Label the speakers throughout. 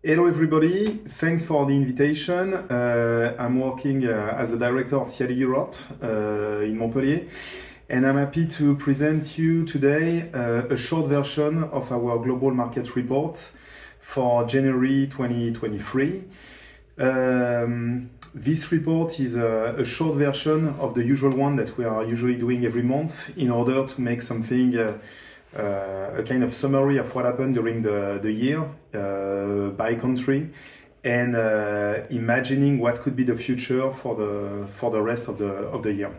Speaker 1: Hello everybody, thanks for the invitation. I'm working as a director of Ciatti Europe in Montpellier, and I'm happy to present you today a short version of our global market report for January 2023. This report is a short version of the usual one that we are usually doing every month in order to make something a kind of summary of what happened during the year by country, and imagining what could be the future for the rest of the year.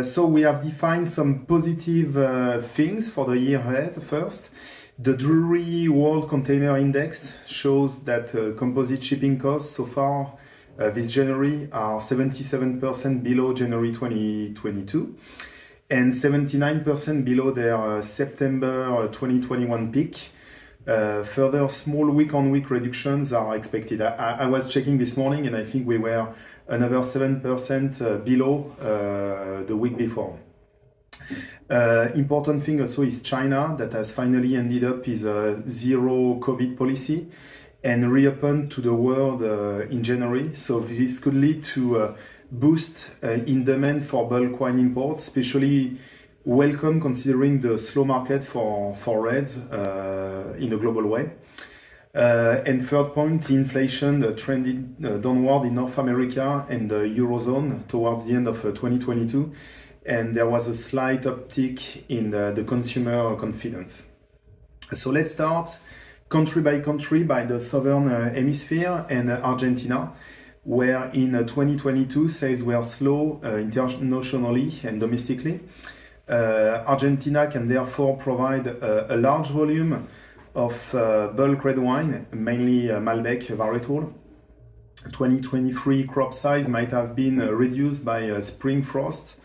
Speaker 1: So we have defined some positive things for the year ahead. First, the Drewry World Container Index shows that composite shipping costs so far this January are 77% below January 2022 and 79% below their September 2021 peak. Further small week-on-week reductions are expected. I was checking this morning and I think we were another 7% below the week before. Important thing also is China, that has finally ended up its zero COVID policy and reopened to the world in January. So this could lead to boost in demand for bulk wine imports, especially welcome considering the slow market for reds in a global way. And third point, the inflation trended downward in North America and the Eurozone towards the end of 2022. And there was a slight uptick in the consumer confidence. So let's start country by country by the Southern Hemisphere and Argentina, where in 2022 sales were slow internationally and domestically. Argentina can therefore provide a large volume of bulk red wine, mainly Malbec varietal. 2023 crop size might have been reduced by spring frost,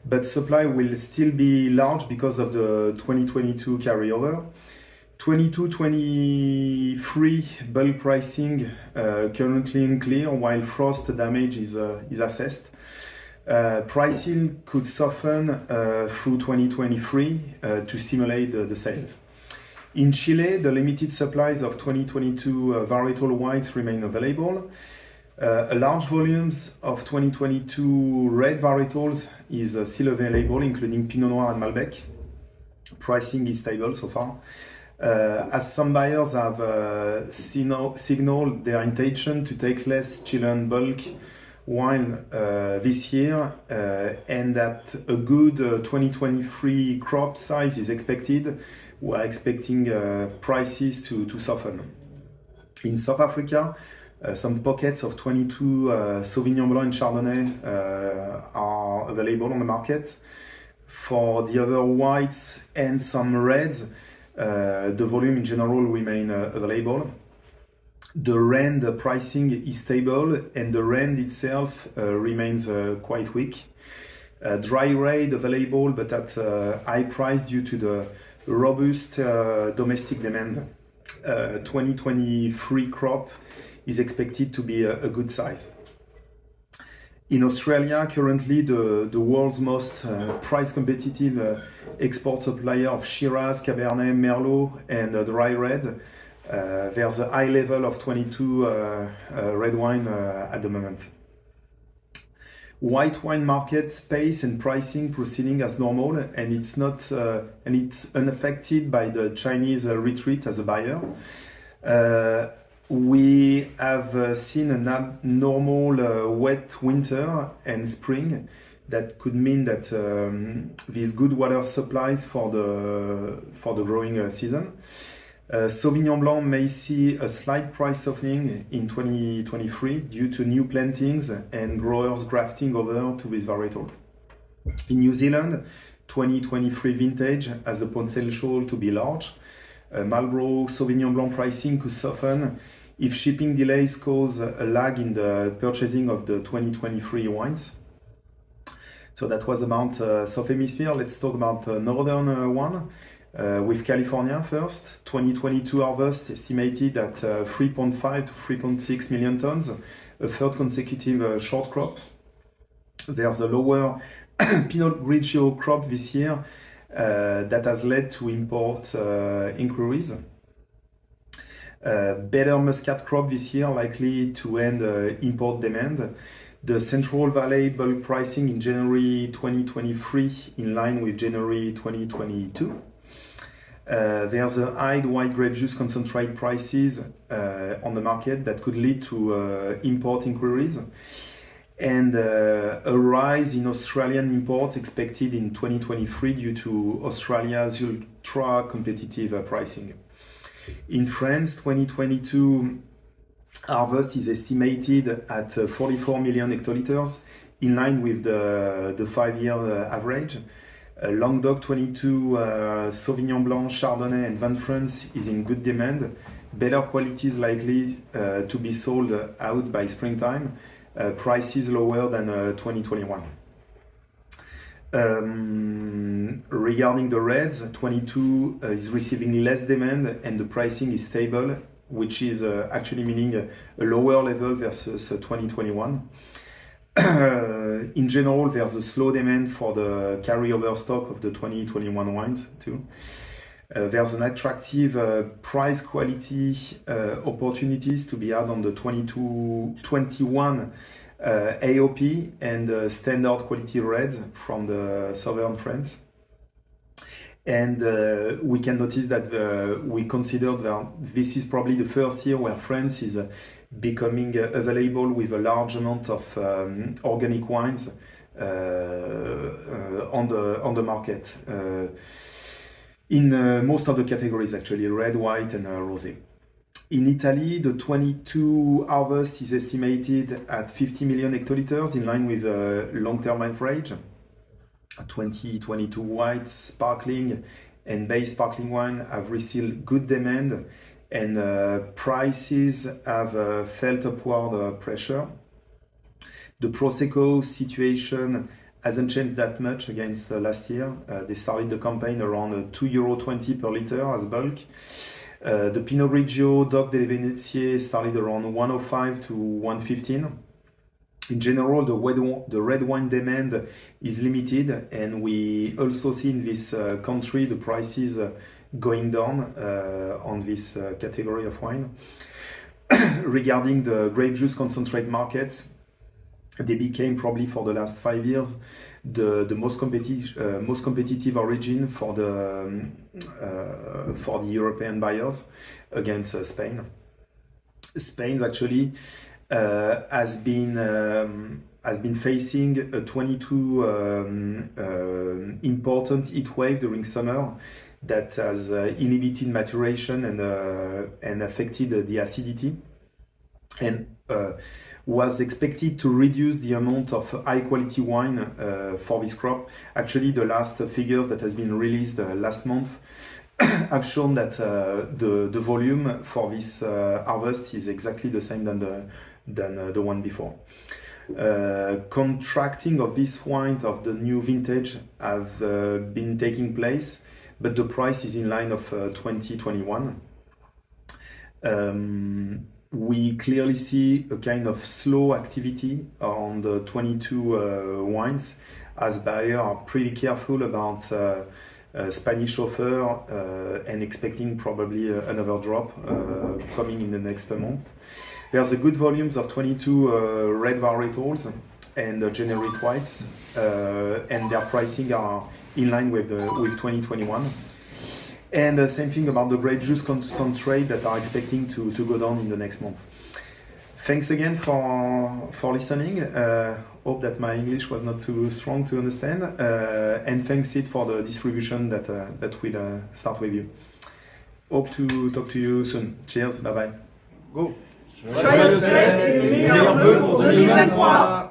Speaker 1: but supply will still be large because of the 2022 carryover. 22-23 bulk pricing currently unclear, while frost damage is assessed. Pricing could soften through 2023 to stimulate the sales. In Chile, the limited supplies of 2022 varietal whites remain available. Large volumes of 2022 red varietals is still available, including Pinot Noir and Malbec. Pricing is stable so far. As some buyers have signaled their intention to take less Chilean bulk wine this year, and that a good 2023 crop size is expected, we are expecting prices to soften. In South Africa, some pockets of 22 Sauvignon Blanc and Chardonnay are available on the market. For the other whites and some reds, the volume in general remain available. The rand pricing is stable and the rand itself remains quite weak. Dry red available but at high price due to the robust domestic demand. 2023 crop is expected to be a good size. In Australia, currently the world's most price competitive export supplier of Shiraz, Cabernet, Merlot and dry red, there's a high level of 22 red wine at the moment. White wine market space and pricing proceeding as normal, and it's unaffected by the Chinese retreat as a buyer. We have seen an abnormal wet winter and spring that could mean that these good water supplies for the growing season. Sauvignon Blanc may see a slight price softening in 2023 due to new plantings and growers grafting over to this varietal. In New Zealand, 2023 vintage has the potential to be large. Marlborough Sauvignon Blanc pricing could soften if shipping delays cause a lag in the purchasing of the 2023 wines. So that was about South Hemisphere. Let's talk about Northern one. With California first, 2022 harvest estimated at 3.5 to 3.6 million tons, a third consecutive short crop. There's a lower Pinot Grigio crop this year that has led to import inquiries. Better muscat crop this year, likely to end import demand. The Central Valley bulk pricing in January 2023 in line with January 2022. There's a high white grape juice concentrate prices on the market that could lead to import inquiries, and a rise in Australian imports expected in 2023 due to Australia's ultra competitive pricing. In France, 2022 harvest is estimated at 44 million hectoliters, in line with the 5-year average. Languedoc 22 Sauvignon Blanc, Chardonnay and Vin France is in good demand. Better quality is likely to be sold out by springtime. Prices lower than 2021. Regarding the reds, 22 is receiving less demand and the pricing is stable, which is actually meaning a lower level versus 2021. In general, there's a slow demand for the carryover stock of the 2021 wines too. There's an attractive price quality opportunities to be had on the 21 AOP and standard quality reds from the southern France. And we can notice that we consider that this is probably the first year where France is becoming available with a large amount of organic wines on the market in most of the categories, actually red, white and rosé. In Italy, the 22 harvest is estimated at 50 million hectoliters, in line with a long-term average. 2022 white, sparkling and base sparkling wine have received good demand, and prices have felt upward pressure. The Prosecco situation hasn't changed that much against last year. They started the campaign around €2.20 per liter as bulk. The Pinot Grigio Doc delle Venezie started around 105 to 115. In general, the red wine demand is limited, and we also see in this country the prices going down on this category of wine. Regarding the grape juice concentrate markets, they became probably for the last 5 years the most competitive origin for the European buyers against Spain. Spain actually has been facing a 22 important heat wave during summer that has inhibited maturation and affected the acidity, and was expected to reduce the amount of high quality wine for this crop. Actually, the last figures that has been released last month have shown that the volume for this harvest is exactly the same than the one before. Contracting of this wine of the new vintage have been taking place, but the price is in line of 2021. We clearly see a kind of slow activity on the 22 wines, as buyers are pretty careful about Spanish offer and expecting probably another drop coming in the next month. There's a good volumes of 22 red varietals and generic whites, and their pricing are in line with 2021. And the same thing about the grape juice concentrate that are expecting to go down in the next month. Thanks again for listening. Hope that my English was not too strong to understand. And thanks it for the distribution that will start with you. Hope to talk to you soon. Cheers, bye bye. Go!
Speaker 2: Joyeuses fêtes et meilleurs vœux pour 2023!